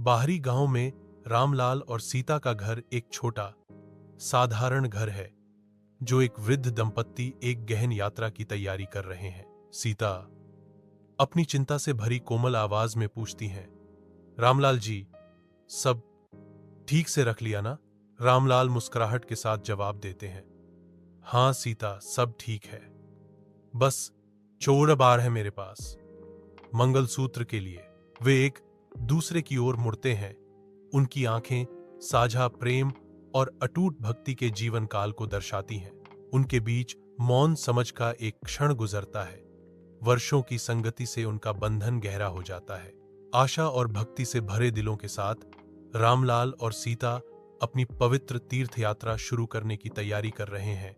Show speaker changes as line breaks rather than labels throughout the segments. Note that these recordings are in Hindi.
बाहरी गांव में रामलाल और सीता का घर एक छोटा साधारण घर है जो एक वृद्ध दंपत्ति एक गहन यात्रा की तैयारी कर रहे हैं। सीता अपनी चिंता से भरी कोमल आवाज में पूछती हैं, रामलाल जी, सब ठीक से रख लिया ना? रामलाल मुस्कुराहट के साथ जवाब देते हैं, हाँ सीता, सब ठीक है, बस चोर बार है मेरे पास। मंगलसूत्र के लिए वे एक दूसरे की ओर मुड़ते हैं। उनकी आंखें साझा प्रेम और अटूट भक्ति के जीवन काल को दर्शाती हैं। उनके बीच मौन समझ का एक क्षण गुजरता है। वर्षों की संगति से उनका बंधन गहरा हो जाता है। आशा और भक्ति से भरे दिलों के साथ रामलाल और सीता अपनी पवित्र तीर्थ यात्रा शुरू करने की तैयारी कर रहे हैं।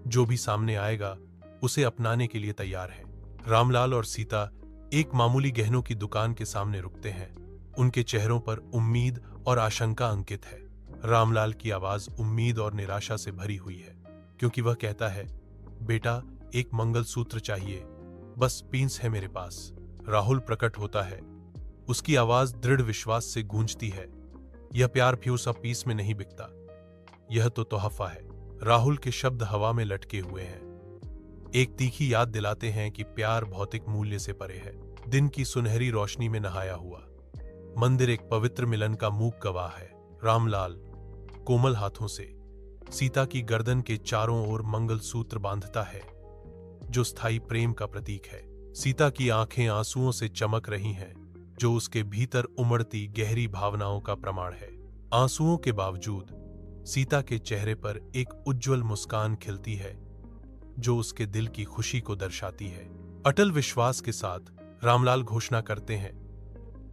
जो भी सामने आएगा उसे अपनाने के लिए तैयार है। रामलाल और सीता एक मामूली गहनों की दुकान के सामने रुकते हैं। उनके चेहरों पर उम्मीद और आशंका अंकित है। रामलाल की आवाज उम्मीद और निराशा से भरी हुई है, क्योंकि वह कहता है, बेटा, एक मंगलसूत्र चाहिए, बस पीस है मेरे पास। राहुल प्रकट होता है। उसकी आवाज दृढ़ विश्वास से गूंजती है, यह प्यार फ्यूसा पीस में नहीं बिकता, यह तो तोहफा है। राहुल के शब्द हवा में लटके हुए हैं, एक तीखी याद दिलाते हैं कि प्यार भौतिक मूल्य से परे है। दिन की सुनहरी रोशनी में नहाया हुआ मंदिर एक पवित्र मिलन का मूक गवाह है। रामलाल कोमल हाथों से सीता की गर्दन के चारों ओर मंगलसूत्र बांधता है, जो स्थायी प्रेम का प्रतीक है। सीता की आंखें आंसुओं से चमक रही हैं, जो उसके भीतर उमड़ती गहरी भावनाओं का प्रमाण है। आंसुओं के बावजूद सीता के चेहरे पर एक उज्जवल मुस्कान खिलती है, जो उसके दिल की खुशी को दर्शाती है। अटल विश्वास के साथ रामलाल घोषणा करते हैं,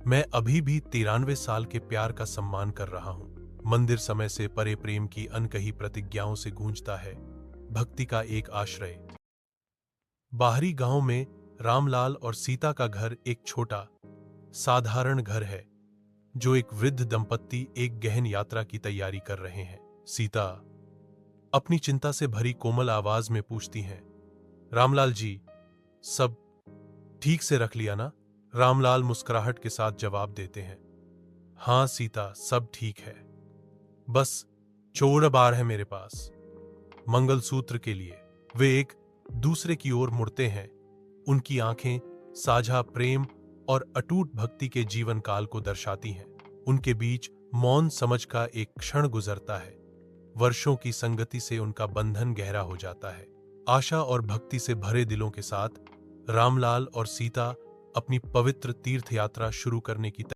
मैं अभी भी 93 साल के प्यार का सम्मान कर रहा हूं। मंदिर समय से परे प्रेम की अनकही प्रतिज्ञाओं से गूंजता है, भक्ति का एक आश्रय। बाहरी गांव में रामलाल और सीता का घर एक छोटा साधारण घर है जो एक वृद्ध दंपत्ति एक गहन यात्रा की तैयारी कर रहे हैं। सीता अपनी चिंता से भरी कोमल आवाज में पूछती हैं, रामलाल जी, सब ठीक से रख लिया ना? रामलाल मुस्कुराहट के साथ जवाब देते हैं, हाँ सीता, सब ठीक है, बस चोर बार है मेरे पास। मंगलसूत्र के लिए वे एक दूसरे की ओर मुड़ते हैं। उनकी आंखें साझा प्रेम और अटूट भक्ति के जीवन काल को दर्शाती हैं। उनके बीच मौन समझ का एक क्षण गुजरता है। वर्षों की संगति से उनका बंधन गहरा हो जाता है। आशा और भक्ति से भरे दिलों के साथ रामलाल और सीता अपनी पवित्र तीर्थ यात्रा शुरू करने की